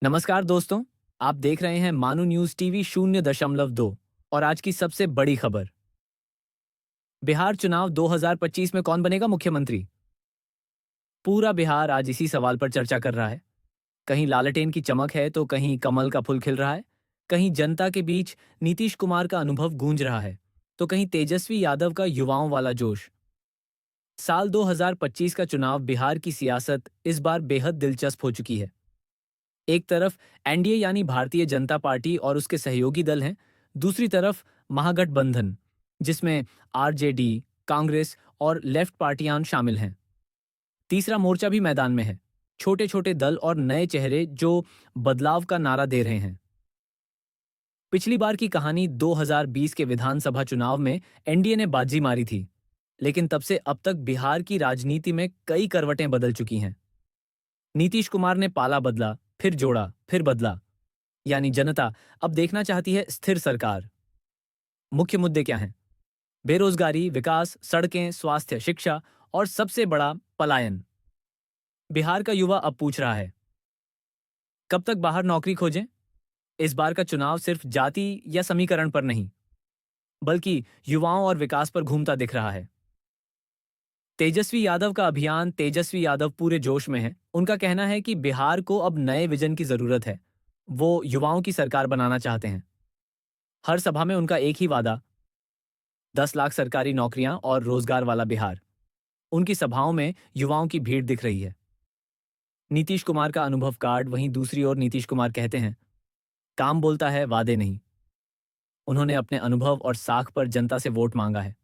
नमस्कार दोस्तों। आप देख रहे हैं मानू न्यूज टीवी 0.2 और आज की सबसे बड़ी खबर। बिहार चुनाव 2025 में कौन बनेगा मुख्यमंत्री? पूरा बिहार आज इसी सवाल पर चर्चा कर रहा है। कहीं लालटेन की चमक है तो कहीं कमल का फूल खिल रहा है। कहीं जनता के बीच नीतीश कुमार का अनुभव गूंज रहा है तो कहीं तेजस्वी यादव का युवाओं वाला जोश। साल 2025 का चुनाव बिहार की सियासत इस बार बेहद दिलचस्प हो चुकी है। एक तरफ एनडीए यानी भारतीय जनता पार्टी और उसके सहयोगी दल हैं, दूसरी तरफ महागठबंधन, जिसमें आरजेडी, कांग्रेस और लेफ्ट पार्टियां शामिल हैं। तीसरा मोर्चा भी मैदान में है, छोटे छोटे दल और नए चेहरे जो बदलाव का नारा दे रहे हैं। पिछली बार की कहानी 2020 के विधानसभा चुनाव में एनडीए ने बाजी मारी थी, लेकिन तब से अब तक बिहार की राजनीति में कई करवटें बदल चुकी हैं। नीतीश कुमार ने पाला बदला, फिर जोड़ा, फिर बदला। यानी जनता अब देखना चाहती है स्थिर सरकार। मुख्य मुद्दे क्या हैं? बेरोजगारी, विकास, सड़कें, स्वास्थ्य, शिक्षा और सबसे बड़ा पलायन। बिहार का युवा अब पूछ रहा है, कब तक बाहर नौकरी खोजें? इस बार का चुनाव सिर्फ जाति या समीकरण पर नहीं, बल्कि युवाओं और विकास पर घूमता दिख रहा है। तेजस्वी यादव का अभियान तेजस्वी यादव पूरे जोश में है। उनका कहना है कि बिहार को अब नए विजन की जरूरत है। वो युवाओं की सरकार बनाना चाहते हैं। हर सभा में उनका एक ही वादा, 10 लाख सरकारी नौकरियां और रोजगार वाला बिहार। उनकी सभाओं में युवाओं की भीड़ दिख रही है। नीतीश कुमार का अनुभव कार्ड, वहीं दूसरी ओर नीतीश कुमार कहते हैं, काम बोलता है, वादे नहीं। उन्होंने अपने अनुभव और साख पर जनता से वोट मांगा है।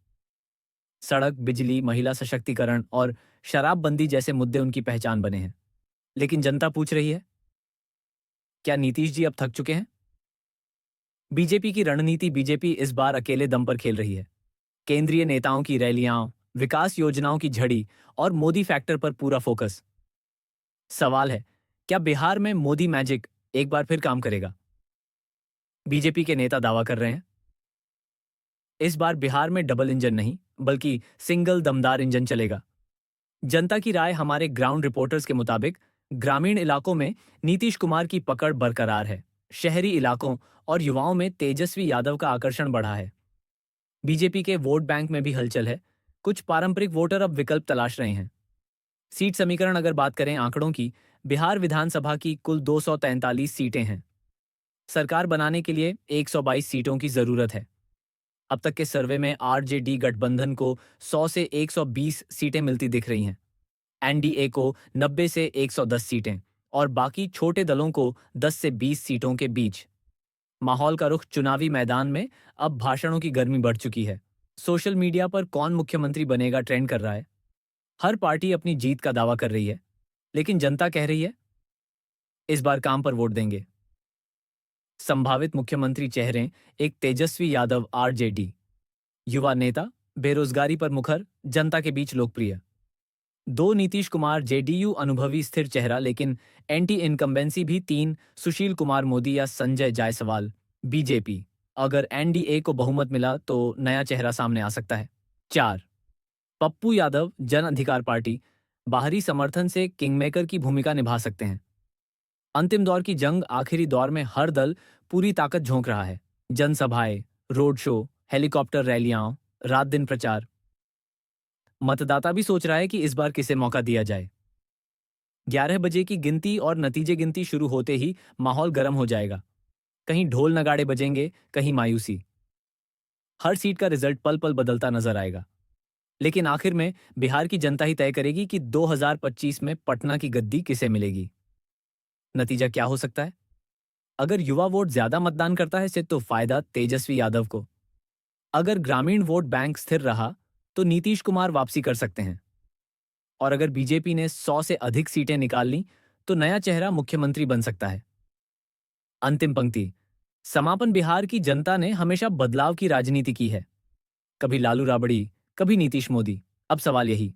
सड़क, बिजली, महिला सशक्तिकरण और शराबबंदी जैसे मुद्दे उनकी पहचान बने हैं। लेकिन जनता पूछ रही है, क्या नीतीश जी अब थक चुके हैं? बीजेपी की रणनीति, बीजेपी इस बार अकेले दम पर खेल रही है। केंद्रीय नेताओं की रैलियां, विकास योजनाओं की झड़ी और मोदी फैक्टर पर पूरा फोकस। सवाल है, क्या बिहार में मोदी मैजिक एक बार फिर काम करेगा? बीजेपी के नेता दावा कर रहे हैं, इस बार बिहार में डबल इंजन नहीं, बल्कि सिंगल दमदार इंजन चलेगा। जनता की राय हमारे ग्राउंड रिपोर्टर्स के मुताबिक ग्रामीण इलाकों में नीतीश कुमार की पकड़ बरकरार है। शहरी इलाकों और युवाओं में तेजस्वी यादव का आकर्षण बढ़ा है। बीजेपी के वोट बैंक में भी हलचल है। कुछ पारंपरिक वोटर अब विकल्प तलाश रहे हैं। सीट समीकरण अगर बात करें आंकड़ों की, बिहार विधानसभा की कुल 243 सीटें हैं। सरकार बनाने के लिए 122 सीटों की जरूरत है। अब तक के सर्वे में आरजेडी गठबंधन को 100 से 120 सीटें मिलती दिख रही हैं। एनडीए को 90 से 110 सीटें और बाकी छोटे दलों को 10 से 20 सीटों के बीच। माहौल का रुख चुनावी मैदान में अब भाषणों की गर्मी बढ़ चुकी है। सोशल मीडिया पर कौन मुख्यमंत्री बनेगा ट्रेंड कर रहा है। हर पार्टी अपनी जीत का दावा कर रही है, लेकिन जनता कह रही है, इस बार काम पर वोट देंगे। संभावित मुख्यमंत्री चेहरे, एक तेजस्वी यादव आरजेडी, युवा नेता, बेरोजगारी पर मुखर, जनता के बीच लोकप्रिय। दो नीतीश कुमार जेडीयू, अनुभवी स्थिर चेहरा लेकिन एंटी इनकम्बेंसी भी। तीन सुशील कुमार मोदी या संजय जायसवाल बीजेपी, अगर एनडीए को बहुमत मिला तो नया चेहरा सामने आ सकता है। चार पप्पू यादव, जन अधिकार पार्टी, बाहरी समर्थन से किंगमेकर की भूमिका निभा सकते हैं। अंतिम दौर की जंग, आखिरी दौर में हर दल पूरी ताकत झोंक रहा है। जनसभाएं, रोड शो, हेलीकॉप्टर रैलियां, रात दिन प्रचार। मतदाता भी सोच रहा है कि इस बार किसे मौका दिया जाए। 11 बजे की गिनती और नतीजे गिनती शुरू होते ही माहौल गर्म हो जाएगा। कहीं ढोल नगाड़े बजेंगे, कहीं मायूसी। हर सीट का रिजल्ट पल पल बदलता नजर आएगा। लेकिन आखिर में बिहार की जनता ही तय करेगी कि 2025 में पटना की गद्दी किसे मिलेगी। नतीजा क्या हो सकता है? अगर युवा वोट ज्यादा मतदान करता है तो फायदा तेजस्वी यादव को। अगर ग्रामीण वोट बैंक स्थिर रहा तो नीतीश कुमार वापसी कर सकते हैं। और अगर बीजेपी ने 100 से अधिक सीटें निकाल ली तो नया चेहरा मुख्यमंत्री बन सकता है। अंतिम पंक्ति, समापन, बिहार की जनता ने हमेशा बदलाव की राजनीति की है। कभी लालू राबड़ी, कभी नीतीश मोदी। अब सवाल यही,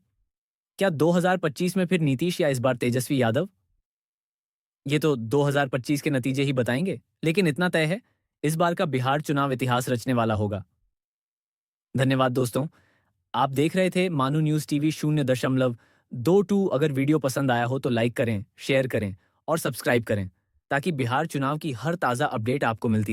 क्या 2025 में फिर नीतीश या इस बार तेजस्वी यादव? ये तो 2025 के नतीजे ही बताएंगे, लेकिन इतना तय है, इस बार का बिहार चुनाव इतिहास रचने वाला होगा। धन्यवाद दोस्तों। आप देख रहे थे मानू न्यूज टीवी 0.22। अगर वीडियो पसंद आया हो तो लाइक करें, शेयर करें और सब्सक्राइब करें। ताकि बिहार चुनाव की हर ताज़ा अपडेट आपको मिलती